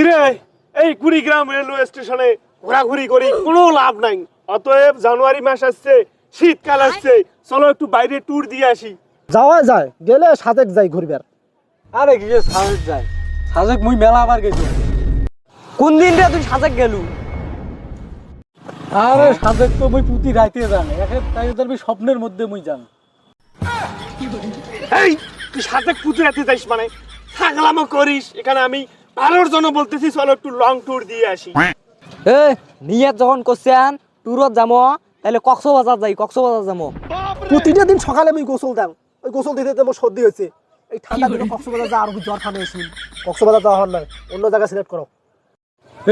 কিরে এই কুড়িগ্রাম রেলওয়ে স্টেশনে ঘোরাঘুরি করি কোনো লাভ নাই। অতএব জানুয়ারি মাস আসছে, শীতকাল আসছে, চলো একটু বাইরে ট্যুর দিয়ে আসি। যাওয়া যায়, গেলে সাজেক যাই ঘুরবার। আরে কি সাজেক যাই? সাজেক মুই মেলা আবার গেছি। কোন দিন রে তুই সাজেক গেলু? আরে সাজেক তো মুই পুতি রাইতে জানে, একে তাই তোর স্বপ্নের মধ্যে মুই জান। এই তুই সাথে কুতু রাতে যাইস মানে ছাগলামো করিস? এখানে আমি ভালোর জন্য বলতেছি, চলো একটু লং ট্যুর দিয়ে আসি। এ নিয়ত যখন করছেন ট্যুরত যাবো, তাহলে কক্সবাজার যাই, কক্সবাজার যাবো। প্রতিটা দিন সকালে আমি গোসল দাম, ওই গোসল দিতে দিতে আমার সর্দি হয়েছে। এই ঠান্ডা দিনে কক্সবাজার যা আর জ্বর ঠান্ডা এসেছিল। কক্সবাজার যাওয়া হওয়ার নয়, অন্য জায়গা সিলেক্ট করো।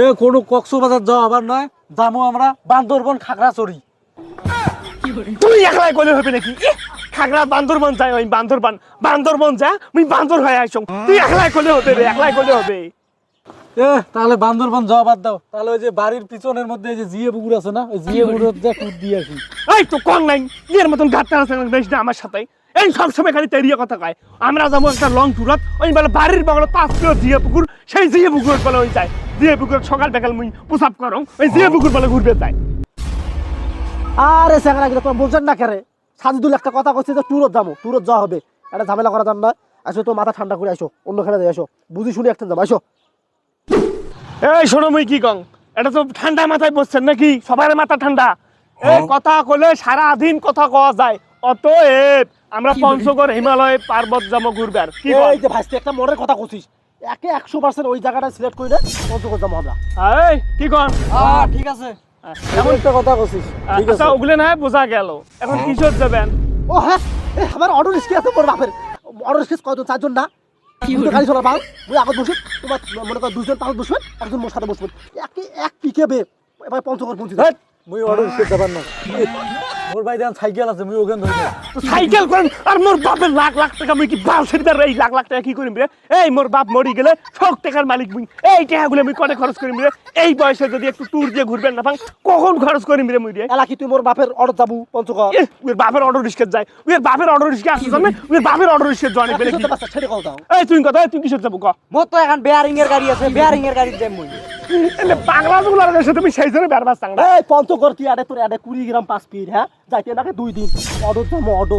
এ কোনো কক্সবাজার যাওয়া আবার নয়, যাবো আমরা বান্দরবন খাগড়াছড়ি। তুই একলাই গলে হবে নাকি? খাগড়া বান্দরবন যাই, আমি বান্দরবন যা, আমি বান্দর হয়ে আসো। তুই একলাই গলে হবে রে, একলাই গলে হবে। তাহলে বান্দরবন যাওয়া বাদ দাও, তাহলে ওই যে বাড়ির পিছনের মধ্যে যে জিয়ে পুকুর আছে না, ওই জিয়ে পুকুর ট্যুর দিয়ে আসি। এই তো কম নাই, এর মতন ঘাটটা আছে না আমার সাথে। এই সবসময় খালি তেরিয়া কথা কয়। আমরা যাবো একটা লং ট্যুরত, ওই বলে বাড়ির বগলে 5 কিলো জিয়ে পুকুর, সেই জিয়ে পুকুর বলে ওই যায়। জিয়ে পুকুর সকাল বিকাল মুই প্রসাব করো, ওই জিয়ে পুকুর বলে ঘুরবে যায়। আরে স্যাংরা কিন্তু তোমার বলছেন না কেরে? সাজিদুল একটা কথা কইছে যে ট্যুরত যাবো, ট্যুরত যাওয়া হবে। এটা ঝামেলা করা যান না। আসো তো মাথা ঠান্ডা করে আসো, অন্যখানে যাই আসো, বুঝি শুনি একটা যাবো আসো। এই শোনো মুই কি কং, এটা তো ঠান্ডা মাথায় বসছেন নাকি? সবার মাথা ঠান্ডা। এই কথা কলে সারা দিন কথা কওয়া যায়। অতএব আমরা পঞ্চগড় হিমালয় পার্বত যাবো ঘুরবার। কি কও? এই যে ভাইস্তে একটা মনের কথা কইছিস, একে 100% ওই জায়গাটা সিলেক্ট করে দে, পঞ্চগড় যাবো আমরা। এই কি কন? ঠিক আছে। এমন একটা কথা কইছিস, ঠিক আছে। আচ্ছা ওগুলো না বোঝা গেল, এখন কিশোর যাবেন? ও হ্যাঁ, আমার অটো রিস্কে আছে মোর বাপের। অটো রিস্কে কয়জন? 4 জন না? দুটো গাড়ি চলা পাও, ওই আগত বসে তোমার মনে কর 2 জন পাও বসবেন, একজন মোর সাথে বসবেন। এক পিকেবে এবার পঞ্চগড় পৌঁছে যাবে। মুই অর্ডার দিতে যাবার না। মোর ভাই দেন সাইকেল আছে, মুই ওখান ধরে তো সাইকেল করেন। আর মোর বাপের লাখ লাখ টাকা মুই কি বাল ছেড়ে এই লাখ লাখ টাকা কি করিম রে? এই মোর বাপ মরি গেলে 100 টাকার মালিক মুই। এই টাকাগুলো মুই কনে খরচ করিম রে? এই বয়সে যদি একটু ট্যুর দিয়ে ঘুরবেন না পাং, কখন খরচ করিম রে মুই রে? এলা কি তুই মোর বাপের অটো যাবো পঞ্চগড়? ওর বাপের অটো রিস্কে যায়, ওর বাপের অটো রিস্কে আসছে জানে, ওর বাপের অটো রিস্কে জয়েন পেলে কি? ছেড়ে কল দাও। এই তুই কথা, তুই কিসের যাবো ক? মোর তো এখন বেয়ারিং এর গাড়ি আছে, বেয়ারিং এর গাড়ি যাই মুই। এলে পাগলা গুলার কাছে তুমি সেই জন্য বেরবাস চাংড়া। এই পঞ্চগড় কি আড়ে তোর আড়ে 20 গ্রাম 5 ফিট, হ্যাঁ যাইতে নাকি 2 দিন। অটো যাবো অটো।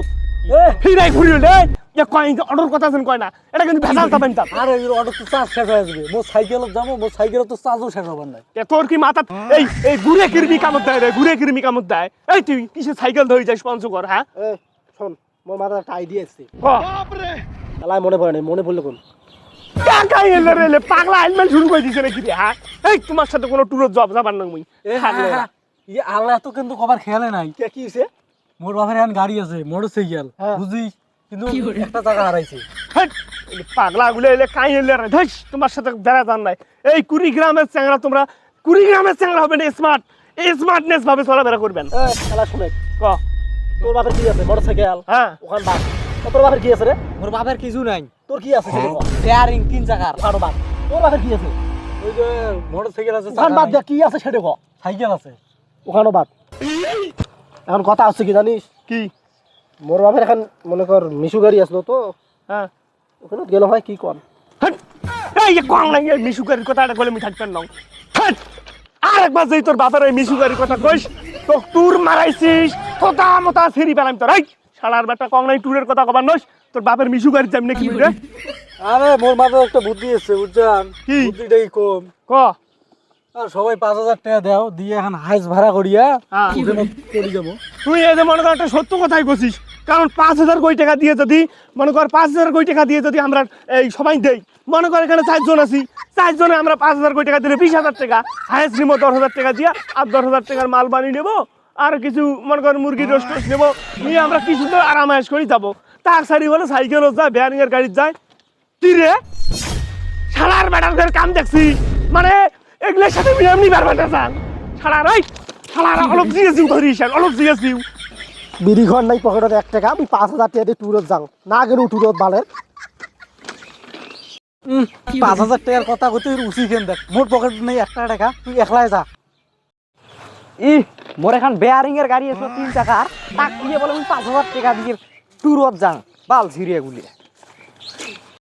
ফিরাই ঘুরি রে, এ কয় অটোর কথা শুন কয় না, এটা কিন্তু ভেজাল যাবেন তা। আরে অর্ডার তো চার্জ শেষ হয়ে যাবে। মোর সাইকেলত যাবো, মোর সাইকেলত তো চার্জও শেষ হবার নাই। তোর কি মাথা এই এই ঘুরে কিরমি কামত দেয় রে? ঘুরে কিরমি কামত দেয়? এই তুই কিসে সাইকেল ধরে যাস পঞ্চগড়? হ্যাঁ এই শোন, মোর মাথায় একটা আইডিয়া আছে। ক। এলাই মনে পড়ে নাই, মনে পড়লে কোন? কাকা এলে রে এলে পাগলা আইনমেল শুরু করে দিছে নাকি রে? হ্যাঁ এই তোমার সাথে কোনো ট্যুরত জব যাবার না মুই। ইয়ে আল্লাহ তো কিন্তু কবার খেয়ালে নাই। কি হইছে? মোর বাপের এখন গাড়ি আছে, মোটরসাইকেল, বুঝিস, কিন্তু একটা জায়গা হারাইছে। পাগলা গুলো এলে কাই এলে রে? ধস তোমার সাথে বেড়া জান নাই। এই কুড়িগ্রামের চ্যাংড়া, তোমরা কুড়িগ্রামের চ্যাংড়া হবে না, স্মার্ট স্মার্টনেস ভাবে চলাফেরা করবেন। এই এলা শুনে, ক। তোর বাপের কি আছে? মোটরসাইকেল, হ্যাঁ ওখান বাস। তোর বাপের কি আছে রে? মোর বাপের কিছু নাই, তোর কি আছে সেটা বল। বেয়ারিং 3 জায়গার। ওখান বাস। তোর বাপের কি আছে? ওই যে মোটরসাইকেল আছে, ওখান বাদ দিয়ে কি আছে সেটা কো। সাইকেল আছে। ওখানে বাদ। এখন কথা আছে কি জানিস? কি? মোর বাপের এখন মনে কর মিশু গাড়ি আসলো তো, হ্যাঁ ওখানে গেল হয় কি কর। এই যে কং নাই, এই মিশুকারির কথাটা বলে আমি থাকবেন না। আর একবার যেই তোর বাপের ওই মিশুকারির কথা কইস, তো ট্যুর মারাইছিস তোতা মতা ফেরি পেলাম তোর। এই শালার বেটা কং নাই ট্যুরের কথা কবার নস, তোর বাপের মিশুকারির যাবি নাকি রে? আরে মোর মাথায় একটা বুদ্ধি এসছে, বুঝছেন? কি? বুদ্ধিটাই কম। ক। আর সবাই 5000 টাকা দাও, দিয়ে এখন হাইস ভাড়া করিয়া হ্যাঁ। ওখানে চলে যাবো। তুই এই যে মনে কর একটা সত্য কথাই কছিস, কারণ 5000 কোটি টাকা দিয়ে যদি মনে কর 5000 কোটি টাকা দিয়ে যদি আমরা এই সবাই দেই, মনে কর এখানে 4 জন আছি, 4 জনে আমরা 5000 কোটি টাকা দিলে 20000 টাকা, হায়েস্ট নিবো 10000 টাকা দিয়া, আর 10000 টাকার মাল বানিয়ে নেবো, আর কিছু মনে কর মুরগির রোস্ট নেবো, নিয়ে আমরা কি সুন্দর আরামায়েশ করে যাবো। তার সারি হলো সাইকেলও যায়, ভ্যানিং এর গাড়ি যায়। কি রে শালার বেটার কাম দেখছিস? মানে এগুলোর সাথে এমনি বেরবাটা যান শালার। ওই শালারা অলপ জিএসইউ ধরিস, অলপ জিএসইউ। বিড়ি ঘর নাই পকেটে 1 টাকা, আমি 5000 টাকা দিয়ে ট্যুরত যাও না, গেলেও ট্যুরত বালের। 5000 টাকার কথা কইতে উচিত কেন? দেখ মোর পকেট নেই 1 টাকা, তুই একলাই যা। মোর এখন বেয়ারিং এর গাড়ি আছে 3 চাকার, তাক দিয়ে বলে আমি 5000 টাকা দিয়ে ট্যুরত যাং, বাল ঝিরিয়ে গুলি।